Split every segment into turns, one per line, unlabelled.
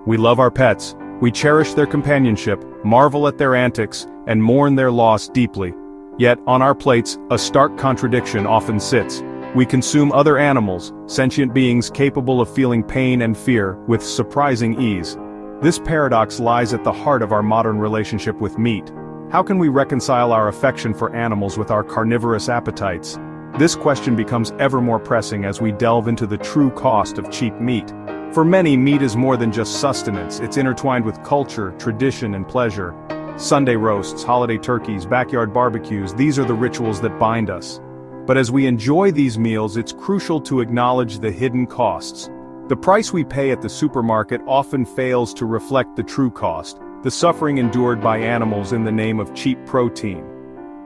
We love our pets, we cherish their companionship, marvel at their antics, and mourn their loss deeply. Yet, on our plates, a stark contradiction often sits. We consume other animals, sentient beings capable of feeling pain and fear, with surprising ease. This paradox lies at the heart of our modern relationship with meat. How can we reconcile our affection for animals with our carnivorous appetites? This question becomes ever more pressing as we delve into the true cost of cheap meat. For many, meat is more than just sustenance, it's intertwined with culture, tradition, and pleasure. Sunday roasts, holiday turkeys, backyard barbecues, these are the rituals that bind us. But as we enjoy these meals, it's crucial to acknowledge the hidden costs. The price we pay at the supermarket often fails to reflect the true cost, the suffering endured by animals in the name of cheap protein.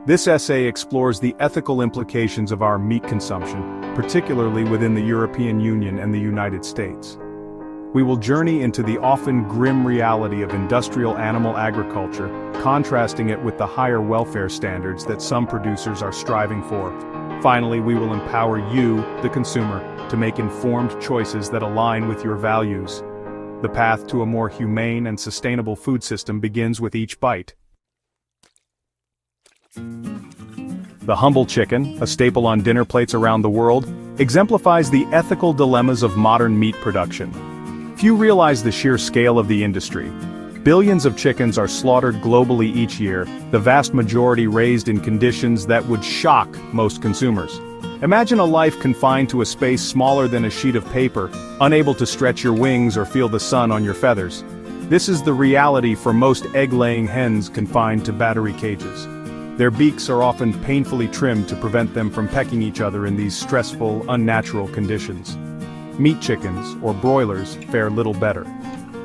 This essay explores the ethical implications of our meat consumption, particularly within the European Union and the United States. We will journey into the often grim reality of industrial animal agriculture, contrasting it with the higher welfare standards that some producers are striving for. Finally, we will empower you, the consumer, to make informed choices that align with your values. The path to a more humane and sustainable food system begins with each bite. The humble chicken, a staple on dinner plates around the world, exemplifies the ethical dilemmas of modern meat production. Few realize the sheer scale of the industry. Billions of chickens are slaughtered globally each year, the vast majority raised in conditions that would shock most consumers. Imagine a life confined to a space smaller than a sheet of paper, unable to stretch your wings or feel the sun on your feathers. This is the reality for most egg-laying hens confined to battery cages. Their beaks are often painfully trimmed to prevent them from pecking each other in these stressful, unnatural conditions. Meat chickens, or broilers, fare little better.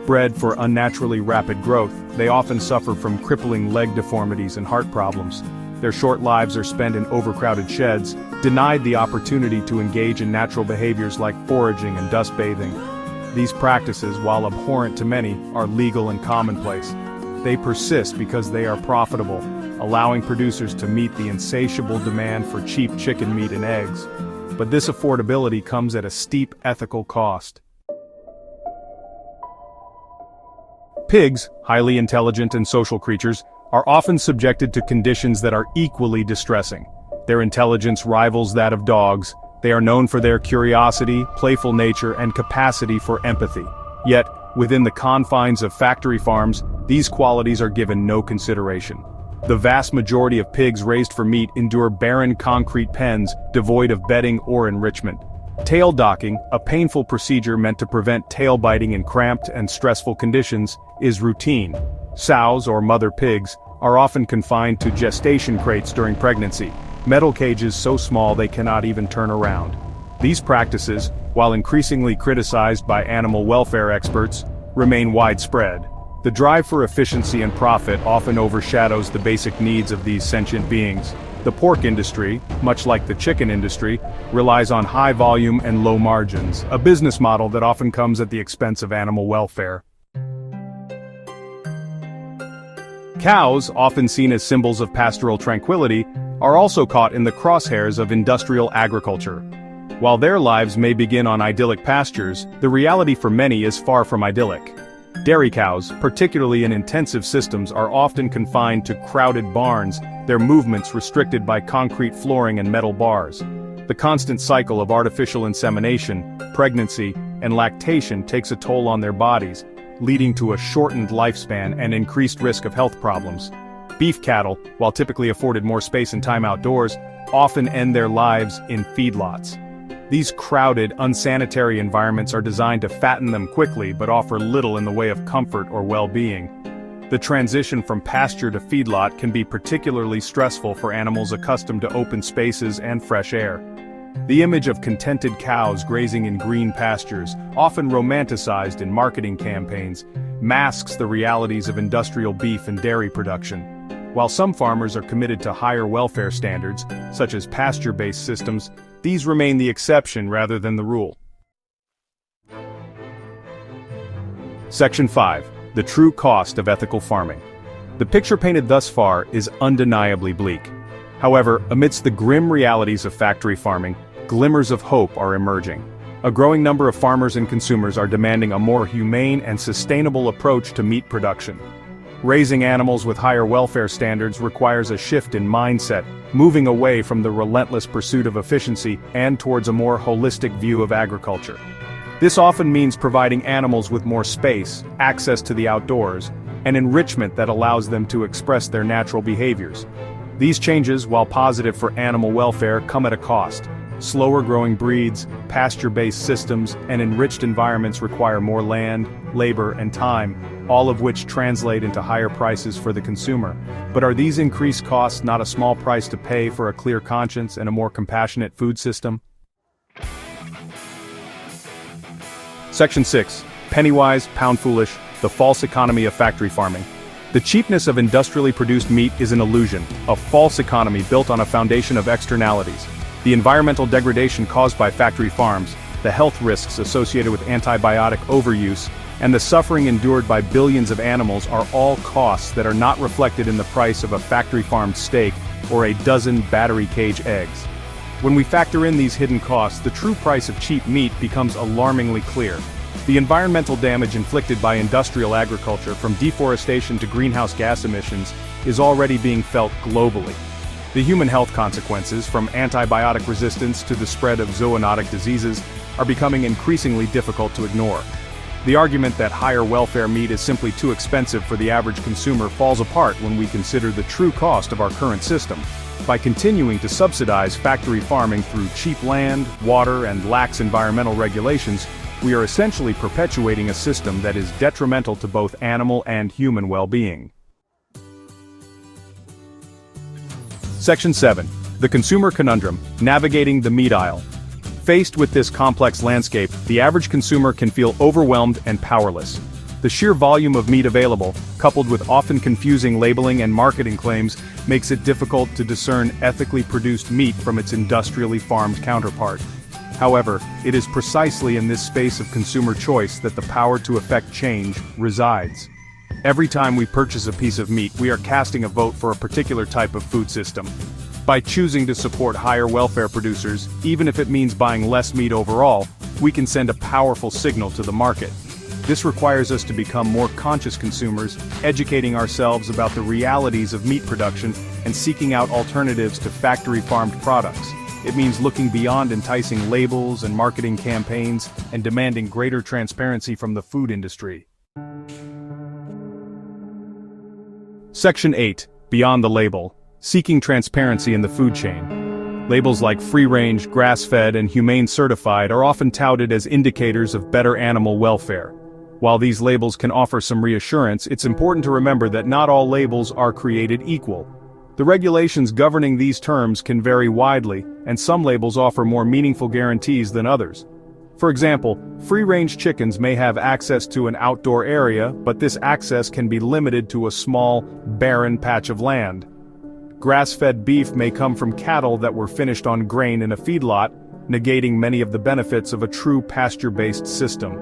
Bred for unnaturally rapid growth, they often suffer from crippling leg deformities and heart problems. Their short lives are spent in overcrowded sheds, denied the opportunity to engage in natural behaviors like foraging and dust bathing. These practices, while abhorrent to many, are legal and commonplace. They persist because they are profitable, allowing producers to meet the insatiable demand for cheap chicken meat and eggs. But this affordability comes at a steep ethical cost. Pigs, highly intelligent and social creatures, are often subjected to conditions that are equally distressing. Their intelligence rivals that of dogs. They are known for their curiosity, playful nature, and capacity for empathy. Yet, within the confines of factory farms, these qualities are given no consideration. The vast majority of pigs raised for meat endure barren concrete pens, devoid of bedding or enrichment. Tail docking, a painful procedure meant to prevent tail biting in cramped and stressful conditions, is routine. Sows, or mother pigs, are often confined to gestation crates during pregnancy, metal cages so small they cannot even turn around. These practices, while increasingly criticized by animal welfare experts, remain widespread. The drive for efficiency and profit often overshadows the basic needs of these sentient beings. The pork industry, much like the chicken industry, relies on high volume and low margins, a business model that often comes at the expense of animal welfare. Cows, often seen as symbols of pastoral tranquility, are also caught in the crosshairs of industrial agriculture. While their lives may begin on idyllic pastures, the reality for many is far from idyllic. Dairy cows, particularly in intensive systems, are often confined to crowded barns, their movements restricted by concrete flooring and metal bars. The constant cycle of artificial insemination, pregnancy, and lactation takes a toll on their bodies, leading to a shortened lifespan and increased risk of health problems. Beef cattle, while typically afforded more space and time outdoors, often end their lives in feedlots. These crowded, unsanitary environments are designed to fatten them quickly but offer little in the way of comfort or well-being. The transition from pasture to feedlot can be particularly stressful for animals accustomed to open spaces and fresh air. The image of contented cows grazing in green pastures, often romanticized in marketing campaigns, masks the realities of industrial beef and dairy production. While some farmers are committed to higher welfare standards, such as pasture-based systems, these remain the exception rather than the rule. Section 5. The true cost of ethical farming. The picture painted thus far is undeniably bleak. However, amidst the grim realities of factory farming, glimmers of hope are emerging. A growing number of farmers and consumers are demanding a more humane and sustainable approach to meat production. Raising animals with higher welfare standards requires a shift in mindset, moving away from the relentless pursuit of efficiency and towards a more holistic view of agriculture. This often means providing animals with more space, access to the outdoors, and enrichment that allows them to express their natural behaviors. These changes, while positive for animal welfare, come at a cost. Slower growing breeds, pasture-based systems, and enriched environments require more land, labor, and time, all of which translate into higher prices for the consumer. But are these increased costs not a small price to pay for a clear conscience and a more compassionate food system? Section 6. Penny-wise, pound-foolish, the false economy of factory farming. The cheapness of industrially produced meat is an illusion, a false economy built on a foundation of externalities. The environmental degradation caused by factory farms, the health risks associated with antibiotic overuse, and the suffering endured by billions of animals are all costs that are not reflected in the price of a factory-farmed steak or a dozen battery cage eggs. When we factor in these hidden costs, the true price of cheap meat becomes alarmingly clear. The environmental damage inflicted by industrial agriculture, from deforestation to greenhouse gas emissions, is already being felt globally. The human health consequences, from antibiotic resistance to the spread of zoonotic diseases, are becoming increasingly difficult to ignore. The argument that higher welfare meat is simply too expensive for the average consumer falls apart when we consider the true cost of our current system. By continuing to subsidize factory farming through cheap land, water, and lax environmental regulations, we are essentially perpetuating a system that is detrimental to both animal and human well-being. Section 7. The Consumer Conundrum, Navigating the Meat Aisle. Faced with this complex landscape, the average consumer can feel overwhelmed and powerless. The sheer volume of meat available, coupled with often confusing labeling and marketing claims, makes it difficult to discern ethically produced meat from its industrially farmed counterpart. However, it is precisely in this space of consumer choice that the power to effect change resides. Every time we purchase a piece of meat, we are casting a vote for a particular type of food system. By choosing to support higher welfare producers, even if it means buying less meat overall, we can send a powerful signal to the market. This requires us to become more conscious consumers, educating ourselves about the realities of meat production and seeking out alternatives to factory-farmed products. It means looking beyond enticing labels and marketing campaigns and demanding greater transparency from the food industry. Section 8. Beyond the Label, Seeking Transparency in the Food Chain. Labels like free-range, grass-fed, and humane certified are often touted as indicators of better animal welfare. While these labels can offer some reassurance, it's important to remember that not all labels are created equal. The regulations governing these terms can vary widely, and some labels offer more meaningful guarantees than others. For example, free-range chickens may have access to an outdoor area, but this access can be limited to a small, barren patch of land. Grass-fed beef may come from cattle that were finished on grain in a feedlot, negating many of the benefits of a true pasture-based system.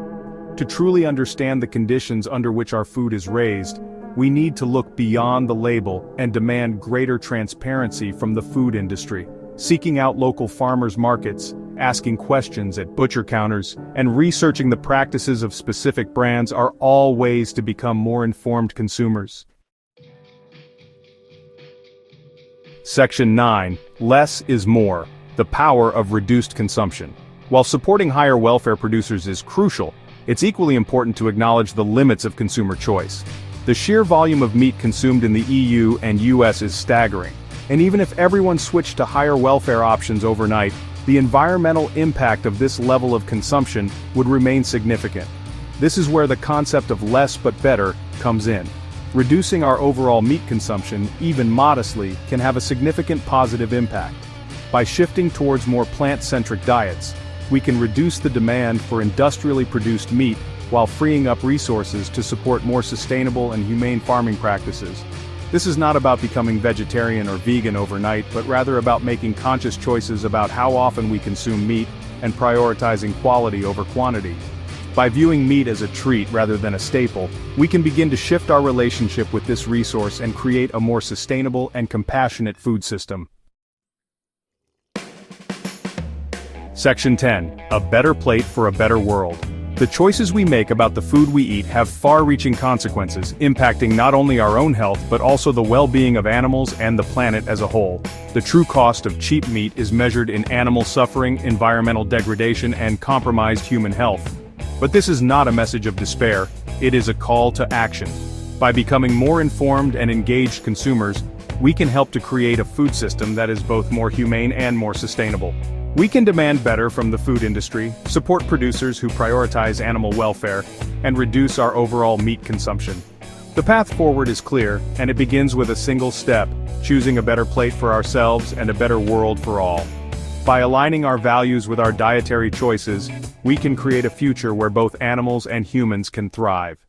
To truly understand the conditions under which our food is raised, we need to look beyond the label and demand greater transparency from the food industry. Seeking out local farmers' markets, asking questions at butcher counters, and researching the practices of specific brands are all ways to become more informed consumers. Section 9. Less is more. The power of reduced consumption. While supporting higher welfare producers is crucial, it's equally important to acknowledge the limits of consumer choice. The sheer volume of meat consumed in the EU and US is staggering, and even if everyone switched to higher welfare options overnight, the environmental impact of this level of consumption would remain significant. This is where the concept of less but better comes in. Reducing our overall meat consumption, even modestly, can have a significant positive impact. By shifting towards more plant-centric diets, we can reduce the demand for industrially produced meat while freeing up resources to support more sustainable and humane farming practices. This is not about becoming vegetarian or vegan overnight, but rather about making conscious choices about how often we consume meat and prioritizing quality over quantity. By viewing meat as a treat rather than a staple, we can begin to shift our relationship with this resource and create a more sustainable and compassionate food system. Section 10. A better plate for a better world. The choices we make about the food we eat have far-reaching consequences, impacting not only our own health but also the well-being of animals and the planet as a whole. The true cost of cheap meat is measured in animal suffering, environmental degradation, and compromised human health. But this is not a message of despair, it is a call to action. By becoming more informed and engaged consumers, we can help to create a food system that is both more humane and more sustainable. We can demand better from the food industry, support producers who prioritize animal welfare, and reduce our overall meat consumption. The path forward is clear, and it begins with a single step: choosing a better plate for ourselves and a better world for all. By aligning our values with our dietary choices, we can create a future where both animals and humans can thrive.